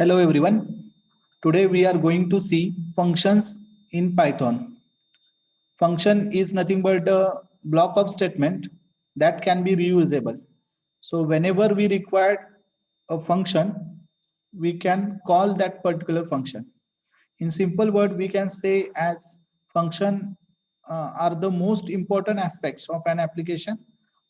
Hello everyone. Today we are going to see functions in Python. Function is nothing but a block of statement that can be reusable. So whenever we require a function, we can call that particular function. In simple word, we can say as function are the most important aspects of an application.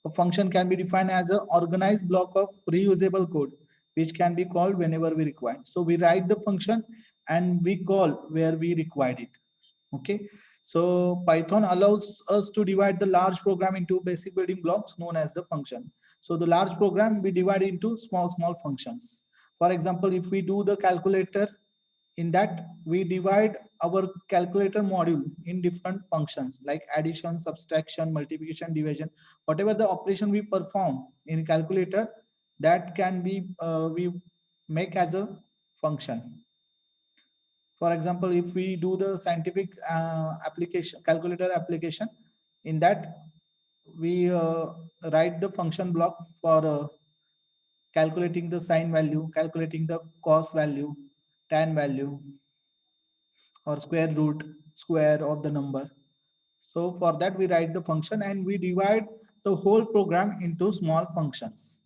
A function can be defined as an organized block of reusable code, which can be called whenever we require. So we write the function and we call where we required it. Okay. So Python allows us to divide the large program into basic building blocks known as the function. So the large program we divide into small functions. For example, if we do the calculator, in that we divide our calculator module in different functions like addition, subtraction, multiplication, division. Whatever the operation we perform in calculator, that can be we make as a function. For example, if we do the scientific application, calculator application, in that we write the function block for calculating the sine value, calculating the cos value, tan value, or square root, square of the number. So for that we write the function and we divide the whole program into small functions.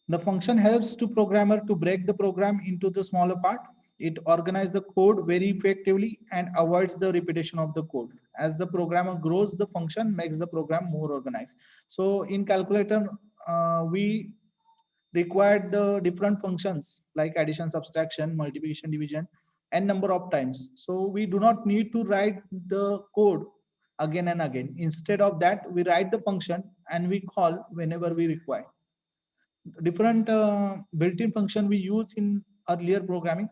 The function helps to programmer to break the program into the smaller part. It organizes the code very effectively and avoids the repetition of the code. As the programmer grows, the function makes the program more organized. So in calculator, we required the different functions like addition, subtraction, multiplication, division, and number of times. So we do not need to write the code again and again. Instead of that, we write the function and we call whenever we require. Different built-in function we use in earlier programming,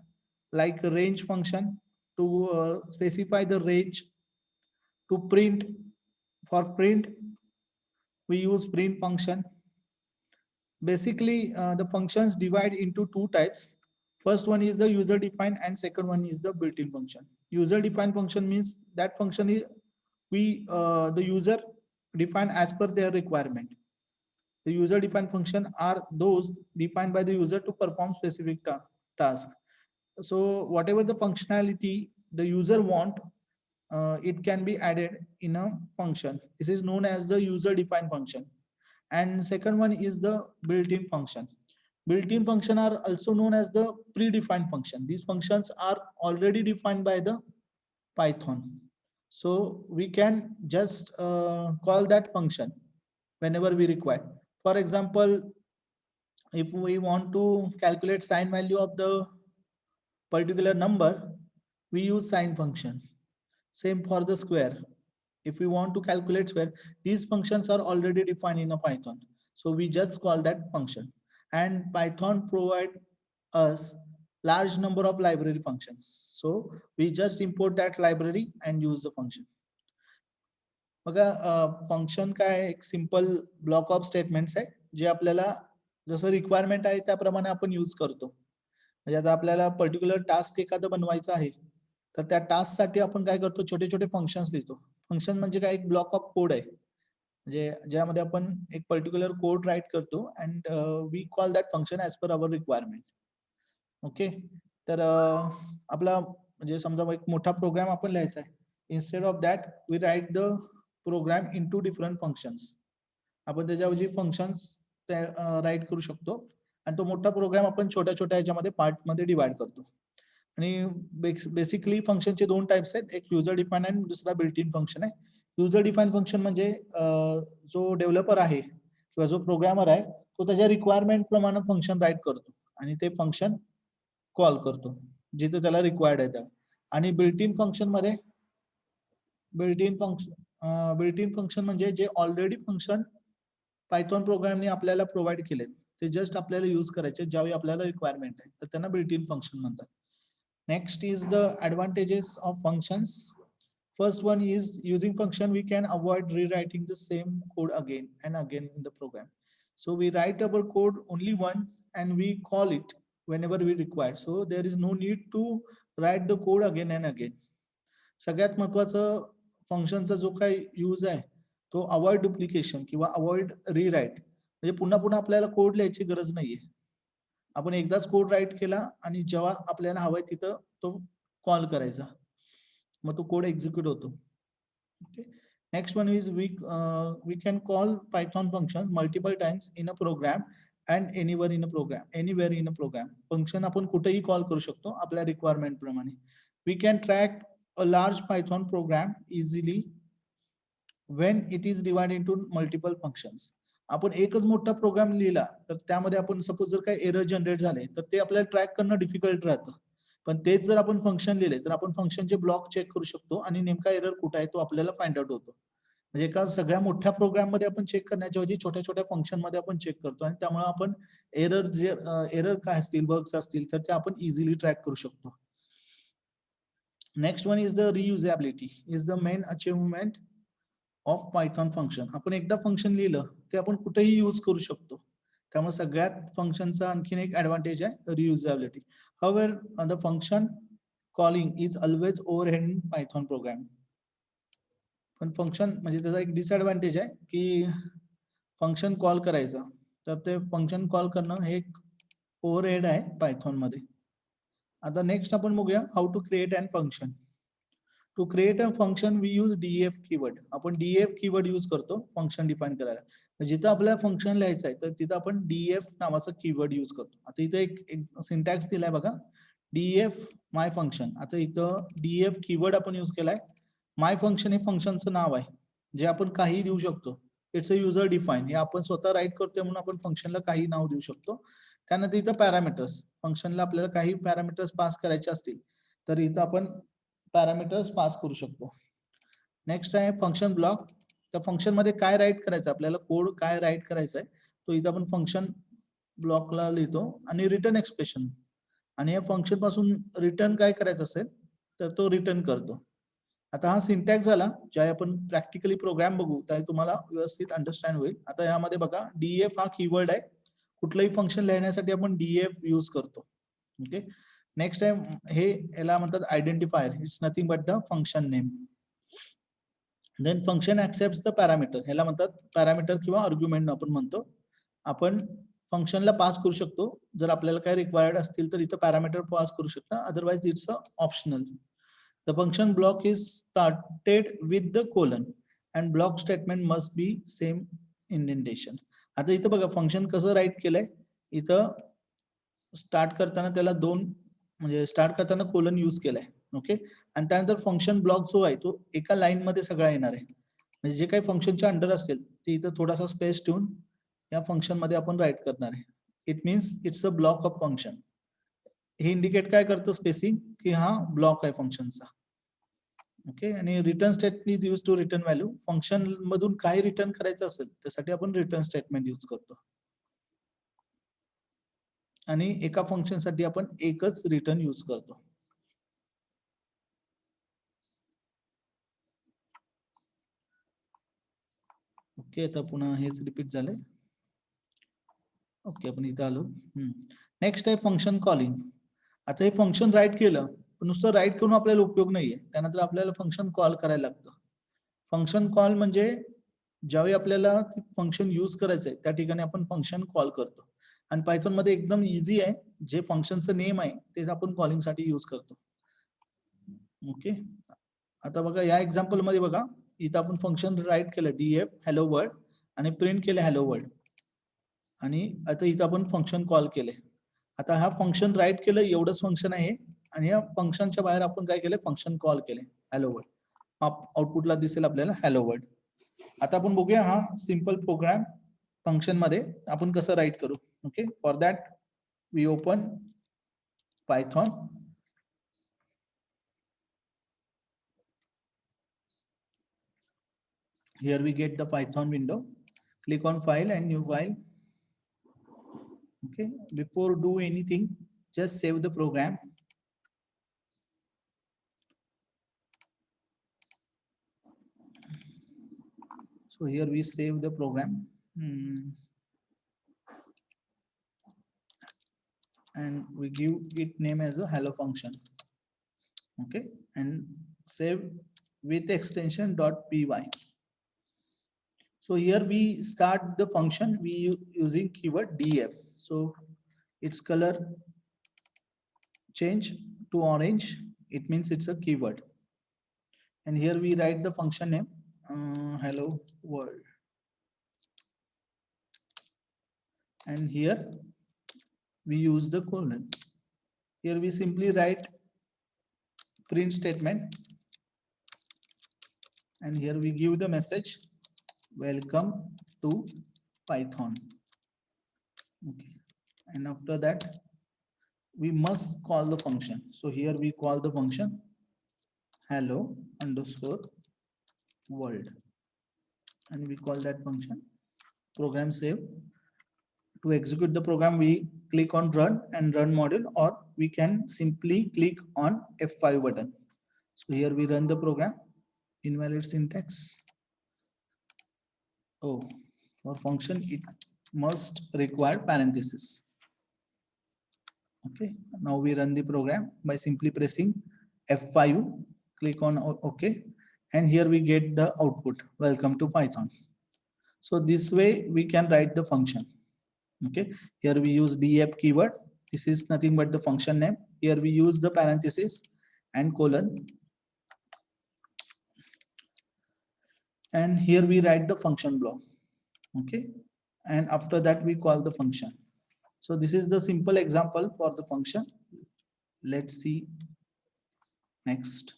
like a range function to specify the range, to print. For print, we use print function. Basically, the functions divide into two types. First one is the user defined and second one is the built-in function. User defined function means that function is the user define as per their requirement. The user defined function are those defined by the user to perform specific tasks. So whatever the functionality the user want, it can be added in a function. This is known as the user defined function. And second one is the built-in function. Built-in function are also known as the predefined function. These functions are already defined by the Python. So we can just call that function whenever we require. For example, if we want to calculate sine value of the particular number, we use sine function. Same for the square. If we want to calculate square, these functions are already defined in a Python. So we just call that function. And Python provide us large number of library functions. So we just import that library and use the function. बघा function काय एक simple block of statements आहे जे आपल्याला जसं requirement आहे त्याप्रमाणे आपण यूज करतो. म्हणजे आता आपल्याला पर्टिक्युलर टास्क एखादं बनवायचं आहे तर त्या टास्क साठी आपण काय करतो, छोटे छोटे फंक्शन्स लिहितो. फंक्शन म्हणजे काय, एक ब्लॉक ऑफ कोड आहे म्हणजे ज्यामध्ये आपण एक पर्टिक्युलर कोड राईट करतो and we call that function as per our requirement. Okay. तर आपला म्हणजे समजा एक मोठा प्रोग्राम आपण लिहायचा आहे. Instead of that we write the program into different functions. आपण त्याच्याऐवजी फंक्शन्स राईट करू शकतो आणि तो मोठा प्रोग्राम आपण छोट्या छोट्या ह्याच्यामध्ये पार्टमध्ये डिवाइड करतो. आणि बेसिकली फंक्शनचे दोन टाइप्स आहेत, एक युजर डिफाईन आणि दुसरा बिल्ट इन फंक्शन आहे. युजर डिफाईन फंक्शन म्हणजे जो डेव्हलपर आहे किंवा जो प्रोग्रामर आहे तो त्याच्या रिक्वायरमेंट प्रमाणे फंक्शन राईट करतो आणि ते फंक्शन कॉल करतो जिथे त्याला रिक्वायर्ड आहे त्या. आणि बिल्ट इन फंक्शन मध्ये बिल्ट इन फंक्शन म्हणजे जे ऑलरेडी फंक्शन पायथॉन प्रोग्रामने आपल्याला प्रोव्हाइड केलेत ते जस्ट आपल्याला यूज करायचे ज्यावेळी आपल्याला रिक्वायरमेंट आहे, तर त्यांना बिल्ट इन फंक्शन म्हणतात. Next is the advantages of functions. First one is using function we can avoid rewriting the same code again and again in the program. So we write our code only once and we call it whenever we require. So there is no need to write the code again and again. सगळ्यात महत्त्वाचं फंक्शनचा जो काही use आहे तो avoid duplication किंवा avoid रीराईट. म्हणजे पुन्हा पुन्हा आपल्याला कोड लिहायची गरज नाहीये. आपण एकदाच कोड राईट केला आणि जेव्हा आपल्याला हवाय तिथं तो कॉल करायचा, मग तो कोड एक्झिक्यूट होतो. Okay. Next one is we can call Python function multiple times in a program and anywhere in a program. Function आपण कुठेही कॉल करू शकतो आपल्या रिक्वायरमेंट प्रमाणे. We can track a large Python program easily when it is divided into multiple functions. आपण एकच मोठा प्रोग्राम लिहिला तर त्यामध्ये आपण सपोज जर काही एरर जनरेट झाले तर ते आपल्याला ट्रॅक करणं डिफिकल्ट राहतं. पण तेच जर आपण फंक्शन लिहिले तर आपण फंक्शनचे ब्लॉक चेक करू शकतो आणि नेमका एरर कुठे आहे तो आपल्याला फाइंड आउट होतो. म्हणजे एका सगळ्या मोठ्या प्रोग्राम मध्ये आपण चेक करण्याच्या ऐवजी छोट्या छोट्या फंक्शन मध्ये आपण चेक करतो आणि त्यामुळे आपण एरर काय असतील, बग्स असतील तर ते आपण इझिली ट्रॅक करू शकतो. Next one is the reusability is the main achievement of Python function. आपण एकदा फंक्शन लिहिलं ते आपण कुठेही यूज करू शकतो. त्यामुळे सगळ्यात फंक्शनचा आणखीन एक ऍडव्हान्टेज आहे reusability. However the function calling is always overhead in Python program. पण फंक्शन म्हणजे त्याचा एक डिसएडव्हान्टेज आहे की फंक्शन कॉल करायचं तर ते फंक्शन कॉल करणं हे एक ओव्हरहेड आहे पायथॉन मध्ये. आता नेक्स्ट आपण बघूया how to create an function. To create a function we use DF keyword. आपण डीएफ कीवर्ड यूज करतो फंक्शन डिफाइन करायला. जिथं आपल्याला फंक्शन लिहायचं आहे तर तिथं आपण डीएफ नावाचं कीवर्ड यूज करतो. आता इथं एक सिंटॅक्स दिलाय बघा, डीएफ माय फंक्शन. आता इथं डीएफ कीवर्ड आपण यूज केलाय. माय फंक्शन हे फंक्शनचं नाव आहे जे आपण काही देऊ शकतो. It's a user define. हे आपण स्वतः राईट करतोय म्हणून आपण फंक्शनला काही नाव देऊ शकतो. त्यानंतर इथं पॅरामीटर्स. फंक्शनला आपल्याला काही पॅरामीटर्स पास करायचे असतील तर इथं आपण पॅरामीटर्स पास करू शकतो. नेक्स्ट आहे फंक्शन ब्लॉक. त्या फंक्शन मध्ये काय राईट करायचं, आपल्याला कोड काय राईट करायचा आहे तो इथं आपण फंक्शन ब्लॉकला लिहितो आणि रिटर्न एक्सप्रेशन. आणि या फंक्शन पासून रिटर्न काय करायचं असेल तर तो रिटर्न करतो. आता हा सिंटॅक्स झाला. ज्या आपण प्रॅक्टिकली प्रोग्राम बघू त्या तुम्हाला व्यवस्थित अंडरस्टँड होईल. आता यामध्ये बघा डीएफ हा कीवर्ड आहे. कुठलंही फंक्शन लिहिण्यासाठी आपण डीएफ यूज करतो. ओके. नेक्स्ट आहे हे याला म्हणतात identifier. It's nothing but the function name. Then function accepts the parameter. ह्याला म्हणतात पॅरामीटर किंवा आर्ग्युमेंट आपण म्हणतो. आपण फंक्शनला पास करू शकतो. जर आपल्याला काही रिक्वायर्ड असतील तर इथं पॅरामीटर पास करू शकता. Otherwise it's a optional. The function block is started with the colon and block statement must be same indentation. आता इथं बघा फंक्शन कसं राईट केलंय. इथं स्टार्ट करताना त्याला म्हणजे स्टार्ट करताना कोलन यूज केलाय. ओके. आणि त्यानंतर फंक्शन ब्लॉक जो आहे तो एका लाईन मध्ये सगळा येणार आहे. म्हणजे जे काही फंक्शनच्या अंडर असतील ते इथं थोडासा स्पेस ठेवून या फंक्शन मध्ये आपण राईट करणार आहे. It means it's a block of function. हे इंडिकेट काय करतं स्पेसिंग की हा ब्लॉक आहे फंक्शनचा. ओके. आणि return statement is use to return value. Function मधून काय रिटर्न करायचं असेल त्यासाठी आपण रिटर्न स्टेटमेंट यूज करतो. आणि एका फंक्शन साठी आपण एकच रिटर्न यूज करतो. ओके. आता पुन्हा हेच रिपीट झालंय. ओके. आपण इथं आलो. नेक्स्ट आहे फंक्शन कॉलिंग. आता हे फंक्शन राईट केलं पण नुसतं राईट करून आपल्याला उपयोग नाहीये. त्यानंतर आपल्याला फंक्शन कॉल करायला लागतं. फंक्शन कॉल म्हणजे ज्यावेळी आपल्याला फंक्शन यूज करायचंय त्या ठिकाणी आपण फंक्शन कॉल करतो. आणि पायथॉन मध्ये एकदम इझी आहे. जे फंक्शनचं नेम आहे तेच आपण कॉलिंग साठी यूज करतो. ओके. आता बघा या एक्झाम्पल मध्ये बघा इथं आपण फंक्शन राईट केलं डीएफ हॅलो वर्ल्ड आणि प्रिंट केले हॅलो वर्ल्ड. आणि आता इथं आपण फंक्शन कॉल केले. आता हा फंक्शन राईट केलं एवढंच फंक्शन आहे आणि या फंक्शनच्या बाहेर आपण काय केलं फंक्शन कॉल केले हॅलो वर्ल्ड. आउटपुटला दिसेल आपल्याला हॅलो वर्ल्ड. आता आपण बघूया हा सिंपल प्रोग्राम फंक्शन मध्ये आपण कसं राईट करू. Okay. For that we open Python. Here we get the Python window. Click on file and new file. Okay. Before do anything, just save the program. So here we save the program. And we give it name as a hello function. Okay. And save with extension .py. So here we start the function we using keyword df. So its color change to orange, it means it's a keyword. And here we write the function name, hello world. And here we use the colon. Here we simply write print statement, and here we give the message welcome to Python. Okay, and after that we must call the function. So here we call the function hello underscore world, and we call that function. Program save. To execute the program, we click on run and run module, or we can simply click on F5 button. So here we run the program. Invalid syntax. Oh, for function it must require parenthesis. Okay, now we run the program by simply pressing F5, click on OK, and here we get the output, welcome to Python. So this way we can write the function. Okay, here we use def keyword. This is nothing but the function name. Here we use the parenthesis and colon, and here we write the function block. Okay, and after that we call the function. So this is the simple example for the function. Let's see next.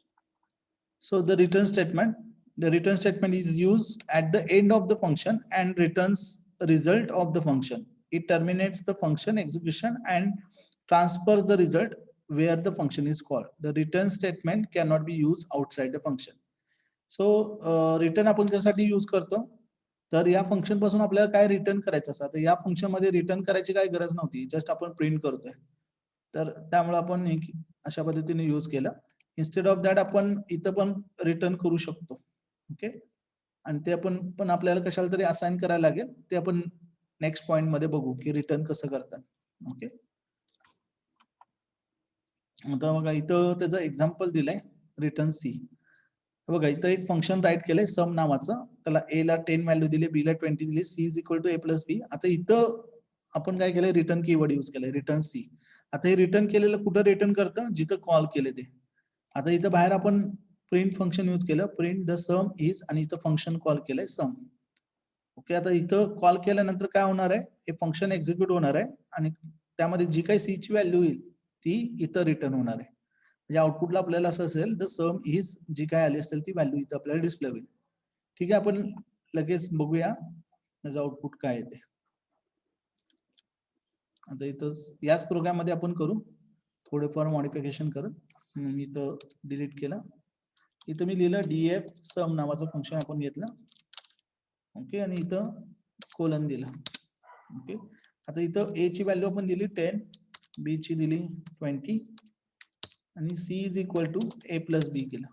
So the return statement is used at the end of the function and returns a result of the function. It terminates the function execution and transfers the result where the function is called. The return statement cannot be used outside the function. So return आपण कशासाठी use करतो, तर या function पासून आपल्याला काय return करायचं असतं. तर या फंक्शन मध्ये रिटर्न करायची काय गरज नव्हती, जस्ट आपण प्रिंट करतोय. तर त्यामुळे आपण अशा पद्धतीने यूज केलं. इन्स्टेड ऑफ दॅट आपण इथं पण रिटर्न करू शकतो. ओके, आणि ते पण आपल्याला कशाला तरी असाइन करायला लागेल. ते आपण नेक्स्ट पॉइंट मध्ये बघू की रिटर्न कसं करतात. ओके, आता बघा इथं त्याचं एक्झाम्पल दिलंय रिटर्न सी. बघा इथं एक फंक्शन राईट केलंय सम नावाचं. त्याला ए ला 10 व्हॅल्यू दिली, बी ला 20 दिली, C is equal to A plus B. आता इथं आपण काय केलंय, रिटर्न कीवर्ड यूज केलंय रिटर्न सी. आता हे रिटर्न केलेलं कुठं रिटर्न करतं, जिथं कॉल केले ते. आता इथं बाहेर आपण प्रिंट फंक्शन यूज केलं, प्रिंट द सम इज, आणि इथं फंक्शन कॉल केलंय सम. ओके, आता इथं कॉल केल्यानंतर काय होणार आहे, हे फंक्शन एक्झिक्यूट होणार आहे आणि त्यामध्ये जी काही सी ची व्हॅल्यू येईल ती इथं रिटर्न होणार आहे. म्हणजे आउटपुटला आपल्याला असं असेल, द सम इज, जी काय आली असेल ती व्हॅल्यू इथं आपल्याला डिस्प्ले होईल. ठीक आहे, आपण लगेच बघूया त्याचं आउटपुट काय येते. आता इथं याच प्रोग्राम मध्ये आपण करू थोडेफार मॉडिफिकेशन करत. मी इथं डिलीट केलं. इथं मी लिहिलं df सम नावाचं फंक्शन आपण घेतलं. ओके, आणि इथं कोलन दिला. ओके, आता इथं ए ची व्हॅल्यू आपण दिली 10, बी ची दिली 20, आणि C is equal to A plus B केलं.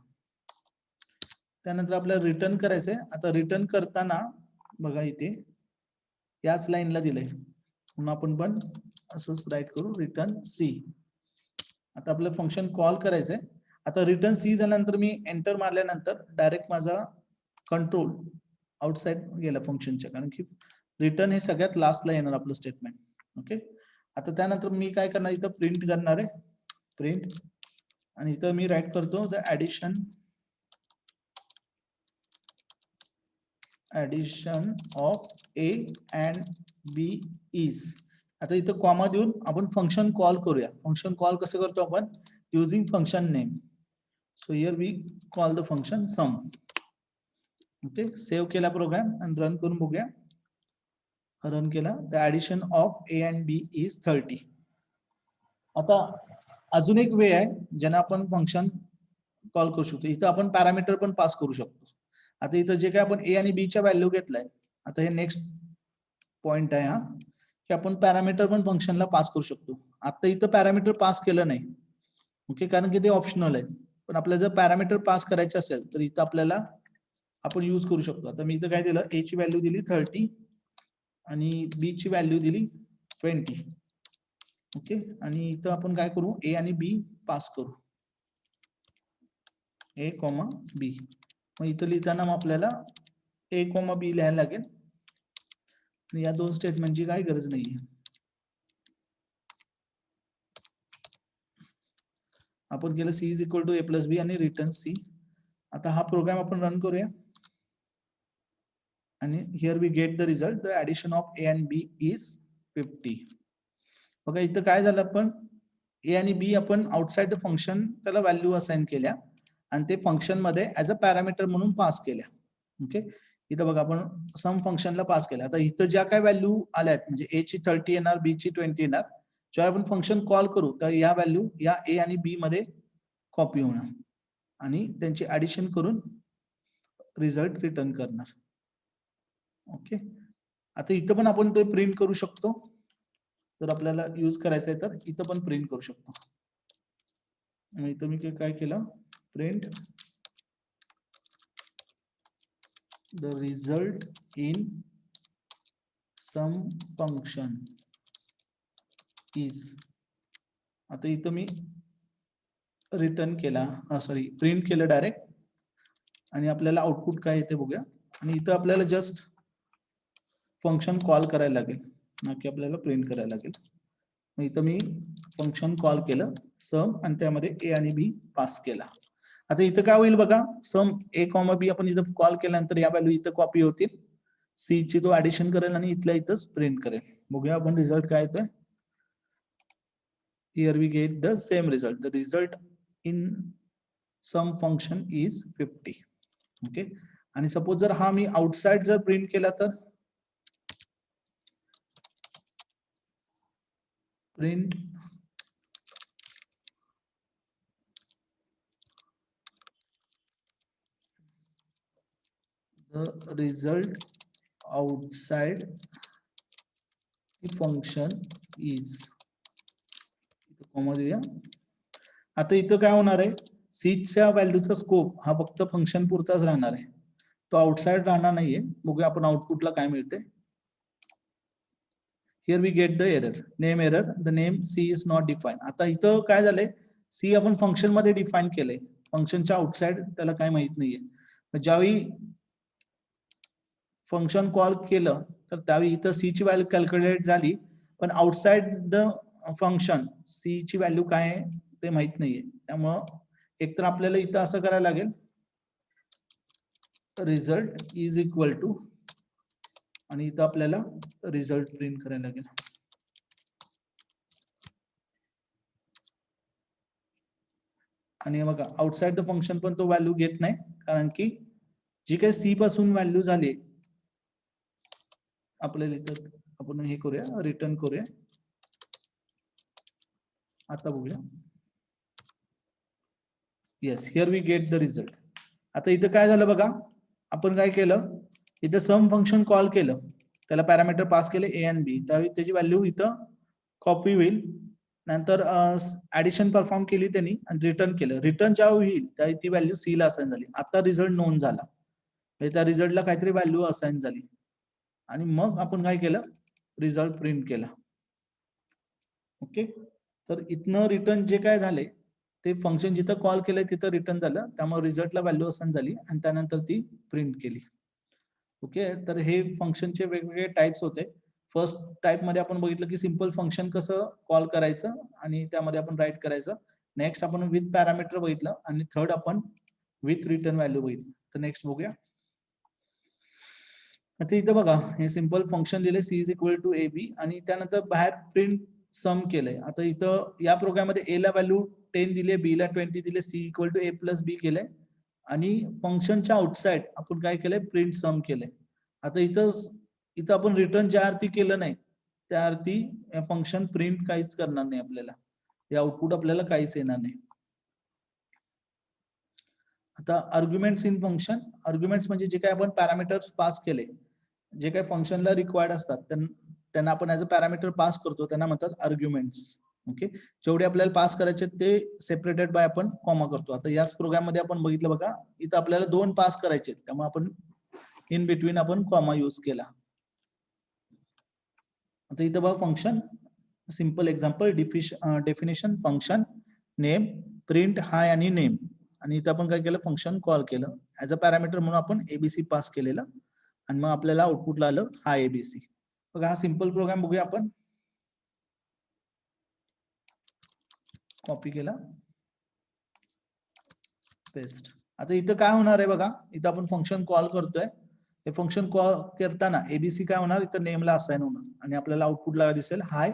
त्यानंतर आपल्याला रिटर्न करायचंय. आता रिटर्न करताना बघा इथे याच लाईनला दिलंय, म्हणून आपण पण असंच राईट करू रिटर्न सी. आता आपलं फंक्शन कॉल करायचंय. आता रिटर्न सी झाल्यानंतर मी एंटर मारल्यानंतर डायरेक्ट माझा कंट्रोल आउटसाइड गेला फंक्शनच्या, कारण की रिटर्न हे सगळ्यात लास्टला येणार आपलं स्टेटमेंट. ओके, आता त्यानंतर मी काय करणार, इथं प्रिंट करणार आहे प्रिंट, आणि इथं मी राईट करतो the addition of A and B is. आता इथं कॉमा देऊन आपण फंक्शन कॉल करूया. फंक्शन कॉल कसं करतो आपण, using function name. So here we call the function sum. Okay, save केला प्रोग्राम आणि रन करून बघूया. रन केला. The addition of A and B is 30. आता अजून एक वे आहे ज्याने आपण फंक्शन कॉल करू शकतो. इथं आपण पॅरामीटर पण पास करू शकतो. आता इथं जे काय आपण ए आणि बी च्या व्हॅल्यू घेतलाय, आता हे नेक्स्ट पॉइंट आहे हा, की आपण पॅरामीटर पण फंक्शनला पास करू शकतो. आता इथं पॅरामीटर पास केलं नाही. ओके, कारण की ते ऑप्शनल आहे. पण आपल्याला जर पॅरामीटर पास करायचे असेल तर इथं आपल्याला आपण यूज करू शकतो. आता मी इथं काय दिलं, ए ची व्हॅल्यू दिली 30 आणि बी ची व्हॅल्यू दिली 20. ओके, आणि इथं आपण काय करू, ए आणि बी पास करू, ए कॉमा बी. मग इथं लिहिताना मग आपल्याला ए कॉमा बी लिहायला लागेल. या दोन स्टेटमेंटची काही गरज नाहीये. आपण केलं C is equal to A plus B आणि रिटर्न सी. आता हा प्रोग्राम आपण रन करूया आणि here we get the result, the addition of A and B is 50. बघा इथं काय झालं, आपण ए आणि बी आपण आउटसाइड द फंक्शन त्याला व्हॅल्यू असाइन केल्या आणि ते फंक्शन मध्ये ऍज अ पॅरामीटर म्हणून पास केल्या. ओके, इथं बघा आपण सम फंक्शनला पास केलं. आता इथं ज्या काय व्हॅल्यू आल्यात म्हणजे ए ची 30 येणार, बी ची 20 येणार, जेव्हा आपण फंक्शन कॉल करू तर या व्हॅल्यू या ए आणि बी मध्ये कॉपी होणार आणि त्यांची ऍडिशन करून रिझल्ट रिटर्न करणार. ओके, आता इथं पण आपण ते प्रिंट करू शकतो. जर आपल्याला यूज करायचं आहे तर इथं पण प्रिंट करू शकतो. इथं मी काय केलं, print the result in sum function is. आता इथं मी रिटर्न केला, सॉरी प्रिंट केलं डायरेक्ट आणि आपल्याला आउटपुट काय येते बघूया. आणि इथं आपल्याला जस्ट फंक्शन कॉल करायला लागेल, ना की आपल्याला प्रिंट करायला लागेल. मग इथं मी फंक्शन कॉल केलं सम आणि त्यामध्ये ए आणि बी पास केला. आता इथं काय होईल बघा, सम ए कॉमा बी आपण इथं कॉल केल्यानंतर या व्हॅल्यू इथं कॉपी होतील, सी ची तो ऍडिशन करेल आणि इथल्या इथंच प्रिंट करेल. बघूया आपण रिझल्ट काय येतोय. Here we get the same result. The result in some function is 50. Okay, आणि सपोज जर हा मी आउटसाइड जर प्रिंट केला तर print the result outside the function is, comma देऊया. आता इथं काय होणार आहे, सी च्या व्हॅल्यूचा स्कोप हा फक्त फंक्शन पुरताच राहणार आहे, तो आउटसाइड राहणार नाहीये. बघूया आपण आउटपुटला काय मिळते. Here we get the error, name error, the name C is not define. आता इथं काय झालंय, सी आपण फंक्शन मध्ये डिफाईन केलंय, फंक्शनच्या आउटसाइड त्याला काय माहित नाहीये. ज्यावेळी फंक्शन कॉल केलं तर त्यावेळी इथं सी ची व्हॅल्यू कॅल्क्युलेट झाली, पण आउटसाइड द फंक्शन सी ची व्हॅल्यू काय आहे ते माहित नाहीये. त्यामुळं एकतर आपल्याला इथं असं करायला लागेल, रिझल्ट इज इक्वल टू आणि इथं आपल्याला रिझल्ट प्रिंट करायला लागेल. आणि बघा आउटसाइड द फंक्शन पण तो व्हॅल्यू घेत नाही, कारण की जी काही सी पासून व्हॅल्यू झाली आपल्याला इथं आपण हे करूया, रिटर्न करूया. आता बघूया, yes, here we get the result. आता इथं काय झालं बघा, आपण काय केलं, इथं सम फंक्शन कॉल केलं, त्याला पॅरामीटर पास केले ए आणि बी, त्यावेळी त्याची व्हॅल्यू इथं कॉपी होईल. नंतर ऍडिशन परफॉर्म केली त्यांनी आणि रिटर्न केलं. रिटर्न जेव्हा होईल त्यावेळी ती व्हॅल्यू सी ला असाइन झाली. आता रिझल्ट नोंद झाला, त्या रिझल्टला काहीतरी व्हॅल्यू असाइन झाली आणि मग आपण काय केलं, रिझल्ट प्रिंट केला. ओके, तर इथनं रिटर्न जे काय झाले ते फंक्शन जिथं कॉल केलंय तिथं रिटर्न झालं, त्यामुळे रिझल्टला व्हॅल्यू असाइन झाली आणि त्यानंतर ती प्रिंट केली. ओके, तर हे फंक्शनचे वेगवेगळे टाइप्स होते. फर्स्ट टाइप मध्ये आपण बघितलं की सिंपल फंक्शन कसं कॉल करायचं आणि त्यामध्ये आपण राईट करायचं. नेक्स्ट आपण विथ पॅरामीटर बघितलं आणि थर्ड आपण विथ रिटर्न व्हॅल्यू बघितलं. तर नेक्स्ट बघूया. आता इथं बघा हे सिंपल फंक्शन लिहिले C is equal to A B आणि त्यानंतर बाहेर प्रिंट सम केलंय. आता इथं या प्रोग्राम मध्ये ए ला व्हॅल्यू 10 दिले, बी ला 20 दिले, C equal to A plus B केलंय आणि फंक्शनच्या आउटसाइड आपण काय केलंय, प्रिंट सम केलंय. आता इथं आपण रिटर्न ज्या अर्थी केलं नाही त्या अर्थी फंक्शन प्रिंट काहीच करणार नाही आपल्याला, हे आउटपुट आपल्याला काहीच येणार नाही. आता आर्ग्युमेंट्स इन फंक्शन, आर्ग्युमेंट्स म्हणजे जे काही आपण पॅरामीटर्स पास केले, जे काही फंक्शनला रिक्वायर्ड असतात त्यांना आपण ऍज अ पॅरामीटर पास करतो, त्यांना म्हणतात आर्ग्युमेंट्स. ओके, जेवढे आपल्याला पास करायचे ते सेपरेटेड बाय आपण कॉमा करतो. आता याच प्रोग्राम मध्ये आपण बघितलं बघा, इथं आपल्याला 2 पास करायचे, त्यामुळे आपण इन बिटवीन आपण कॉमा यूज केला. आता इथं बघा function, simple example, definition function name, print hi आणि नेम, आणि इथं आपण काय केलं, फंक्शन कॉल केलं ऍज अ पॅरामीटर म्हणून आपण एबीसी पास केलेलं आणि मग आपल्याला आउटपुटला आलं हा एबीसी. बघा हा सिंपल प्रोग्राम बघूया आपण. कॉपी केला पेस्ट. आता इथं काय होणार आहे बघा, इथं आपण फंक्शन कॉल करतोय. हे फंक्शन कॉल करताना एबीसी काय होणार, इथं नेमला असाइन होणार आणि आपल्याला आउटपुटला दिसेल हाय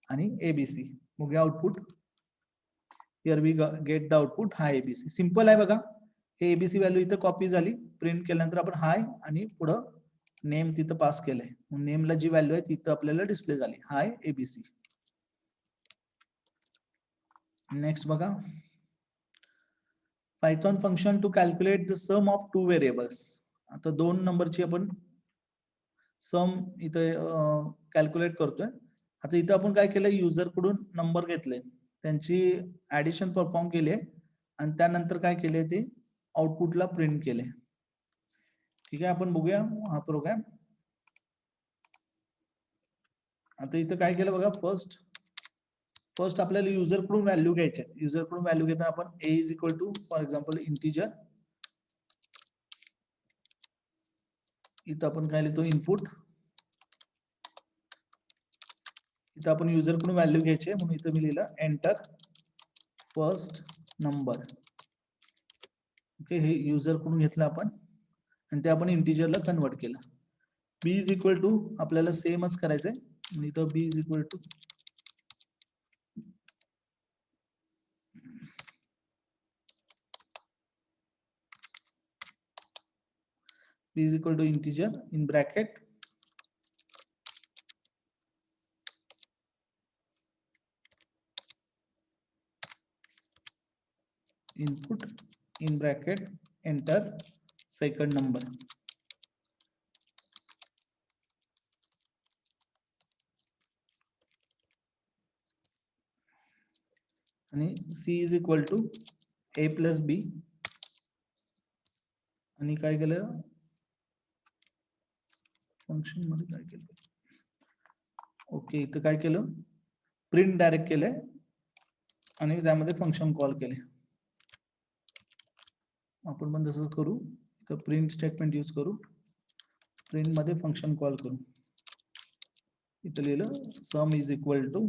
आणि एबीसी. बघूया output. Here we get the output hi ABC. Simple आहे बघा. हे एबीसी व्हॅल्यू इथं कॉपी झाली. प्रिंट केल्यानंतर आपण हाय आणि पुढं नेम तिथं पास केलंय. नेमला जी व्हॅल्यू आहे तिथं आपल्याला डिस्प्ले झाली हाय एबीसी. नेक्स्ट बघा, Python function to calculate the sum of two variables. आता दोन नंबरची आपण सम इथं कॅल्क्युलेट करतोय. आता इथं आपण काय केलंय, युजर कडून नंबर घेतले, त्यांची ऍडिशन परफॉर्म केली आहे आणि त्यानंतर काय केले ते आउटपुटला प्रिंट केले. ठीक आहे, आपण बघूया हा प्रोग्राम. आता इथं काय केलं बघा, फर्स्ट आपल्याला युजर कडून व्हॅल्यू घ्यायचे. युजर कडून व्हॅल्यू घेताना आपण a is equal to for example integer. इथं आपण काय लिहितो इनपुट. इथं आपण युजर कडून व्हॅल्यू घ्यायचे म्हणून इथं मी लिहिलं एंटर फर्स्ट नंबर. ओके, हे युजर कडून घेतलं आपण आणि ते आपण इंटिजरला कन्वर्ट केलं. b इज इक्वल टू आपल्याला सेमच करायचंय म्हणून इथं b is equal to b is equal to integer in bracket input in bracket enter second number. आणि c is equal to a plus b. आणि काय केलं फंक्शन मध्ये काय केलं, ओके इथं काय केलं प्रिंट डायरेक्ट केलंय आणि त्यामध्ये फंक्शन कॉल केले. आपण पण तसं करू, तर प्रिंट स्टेटमेंट यूज करू, प्रिंट मध्ये फंक्शन कॉल करू. इथं लिहिलं सम इज इक्वल टू,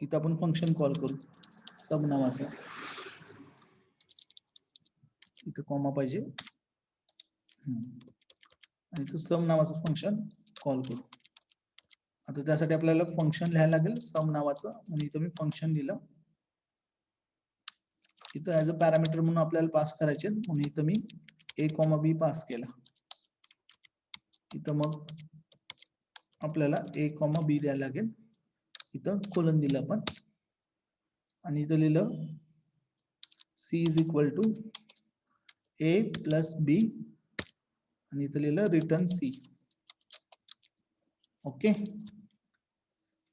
इथं आपण फंक्शन कॉल करू सब नावाचं. इथं कॉमा पाहिजे आणि इथं सम नावाचं फंक्शन कॉल करू. आता त्यासाठी आपल्याला फंक्शन लिहायला लागेल सम नावाचं म्हणून इथं मी फंक्शन लिहिलं. इथं ऍज अ पॅरामीटर म्हणून आपल्याला पास करायचे म्हणून इथं मी a, b पास केला. इथं मग आपल्याला a, b द्यायला लागेल. इथं कोलन दिलं आपण आणि इथं लिहिलं c is equal to a plus b आणि इथं लिहिलं रिटर्न c. ओके,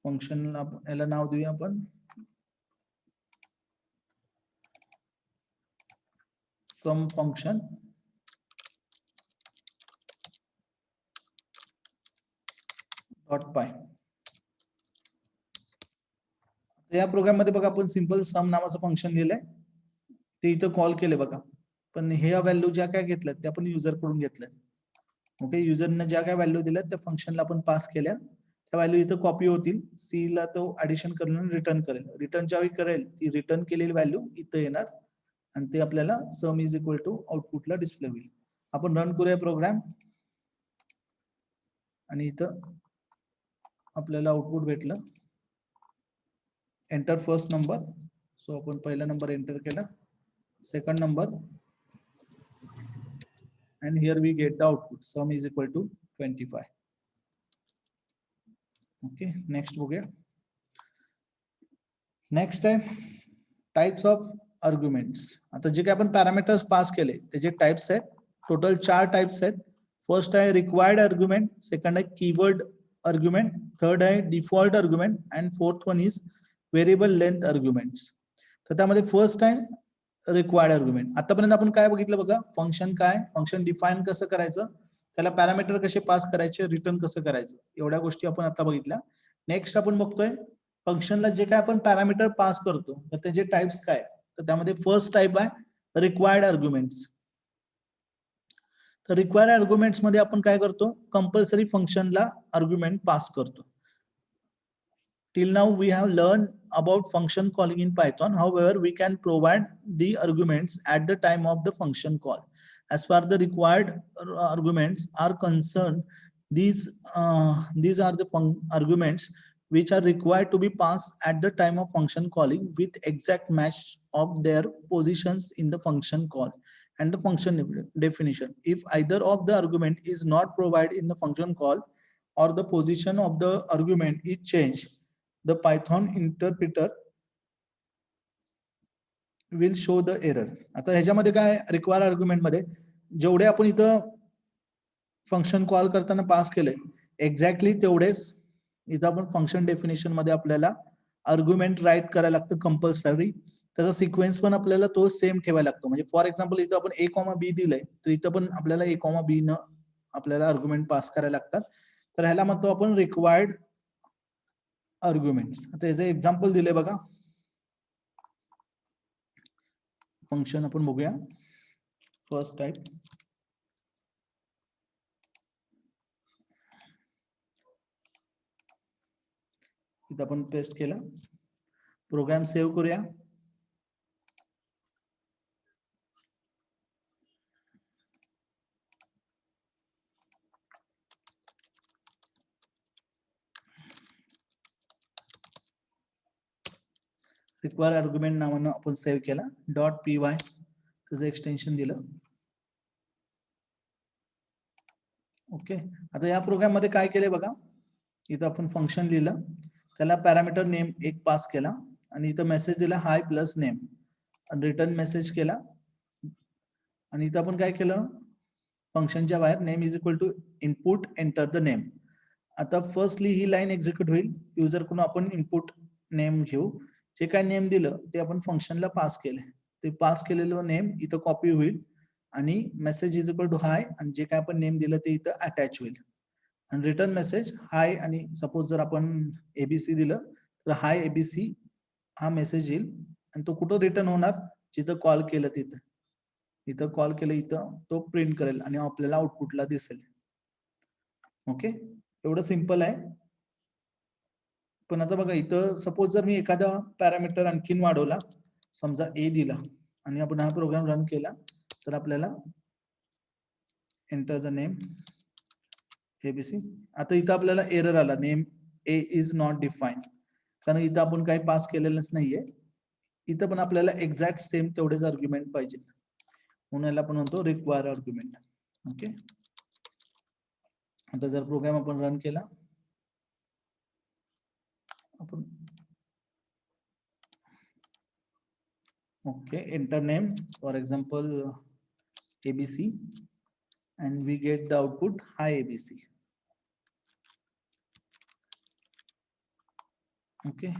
फंक्शन याला नाव देऊया आपण सम फंक्शन डॉट पाय. या प्रोग्राम मध्ये बघा आपण सिंपल सम नावाचं फंक्शन लिहिलंय, ते इथं कॉल केले बघा. पण ह्या व्हॅल्यू ज्या काय घेतल्यात त्या आपण युजर कडून घेतल्यात. ओके, युजरने ज्या काय व्हॅल्यू दिल्यात त्या फंक्शनला आपण पास केल्या, त्या व्हॅल्यू इथं कॉपी होतील. सी ला तो ऍडिशन करून रिटर्न करेल. रिटर्न ज्यावेळी करेल ती रिटर्न केलेली व्हॅल्यू इथं येणार आणि ते आपल्याला सम इज इक्वल टू आउटपुटला डिस्प्ले होईल. आपण रन करूया प्रोग्राम आणि इथं आपल्याला आउटपुट भेटलं एंटर फर्स्ट नंबर. सो आपण पहिला नंबर एंटर केला, second number and here we get the output sum is equal to 25. okay, next बघूया. नेक्स्ट आहे टाइप्स ऑफ आर्ग्युमेंट्स. आता जे काय आपण पॅरामीटर्स पास केले त्याचे टाइप्स आहेत. टोटल 4 टाइप्स आहेत. फर्स्ट आहे रिक्वायर्ड आर्ग्युमेंट, सेकंड आहे कीवर्ड आर्ग्युमेंट, थर्ड आहे default argument and fourth one is variable length arguments. तर त्यामध्ये फर्स्ट आहे रिक्वायर्ड आर्ग्युमेंट. आतापर्यंत आपण काय बघितलं बघा, फंक्शन काय, फंक्शन डिफाइन कसं करायचं, त्याला पॅरामीटर कसे पास करायचे, रिटर्न कसं करायचं, एवढ्या गोष्टी आपण आता बघितल्या. नेक्स्ट आपण बघतोय फंक्शनला जे काय आपण पॅरामीटर पास करतो तर त्याचे टाइप्स काय. तर त्यामध्ये फर्स्ट टाइप आहे रिक्वायर्ड आर्ग्युमेंट्स. तर रिक्वायर्ड आर्ग्युमेंट्स मध्ये आपण काय करतो, कंपल्सरी फंक्शनला आर्ग्युमेंट पास करतो. till now we have learned about function calling in Python. However, we can provide the arguments at the time of the function call. As far the required arguments are concerned, these are the arguments which are required to be passed at the time of function calling with exact match of their positions in the function call and the function definition. If either of the argument is not provided in the function call or the position of the argument is changed, the Python interpreter will show the error. आता ह्याच्यामध्ये काय require argument मध्ये जेवढे आपण इथं function call करताना pass केले exactly तेवढेच इथं आपण फंक्शन डेफिनेशन मध्ये आपल्याला आर्ग्युमेंट राईट करायला लागतं कंपल्सरी. त्याचा सिक्वेन्स पण आपल्याला तो सेम ठेवायला लागतो. म्हणजे फॉर एक्झाम्पल इथं आपण a,b दिलंय तर इथं पण आपल्याला a,b न आपल्याला आर्ग्युमेंट पास करायला लागतात. तर ह्याला म्हणतो आपण रिक्वायर्ड आर्ग्युमेंट्स. आता याचं एक्झाम्पल दिले बघा. फंक्शन आपण बघूया. फर्स्ट टाइप इथं आपण पेस्ट केला. प्रोग्राम सेव्ह करूया. रिक्वायर आर्ग्युमेंट नावानं आपण सेव्ह केला. .py त्याचं एक्सटेन्शन दिलं. ओके. आता या प्रोग्राम मध्ये काय केलंय बघा. इथं आपण फंक्शन लिहिलं, त्याला पॅरामीटर नेम एक पास केला आणि इथं मेसेज दिला हाय प्लस नेम आणि रिटर्न मेसेज केला. आणि इथं आपण काय केलं, फंक्शनच्या बाहेर name is equal to input enter the name. आता फर्स्टली ही लाईन एक्झिक्यूट होईल. युजर कडून आपण इनपुट नेम घेऊ. जे काय नेम दिलं ते आपण फंक्शनला पास केले. ते पास केलेलं नेम इथं कॉपी होईल आणि मेसेज इज इक्वल टू हाय आणि जे काय आपण नेम दिलं ते इथं अटॅच होईल. आणि रिटर्न मेसेज हाय आणि सपोज जर आपण एबीसी दिलं तर हाय एबीसी हा मेसेज येईल आणि तो कुठं रिटर्न होणार, जिथं कॉल केलं तिथं. इथं कॉल केलं इथं तो प्रिंट करेल आणि आपल्याला आउटपुटला दिसेल. ओके, एवढं सिंपल आहे. पण आता बघा इथं सपोज जर मी एखादा पॅरामीटर आणखीन वाढवला, समजा ए दिला आणि आपण हा प्रोग्राम रन केला तर आपल्याला एंटर द नेम एबीसी. आता इथं आपल्याला एरर आला, name A is not define, कारण इथं आपण काही पास केलेलंच नाहीये. इथं पण आपल्याला एक्झॅक्ट सेम तेवढेच आर्ग्युमेंट पाहिजेत, म्हणून याला आपण म्हणतो रिक्वायर आर्ग्युमेंट. ओके. आता जर प्रोग्राम आपण रन केला, आपण okay enter name for example abc and we get the output hi abc. Okay,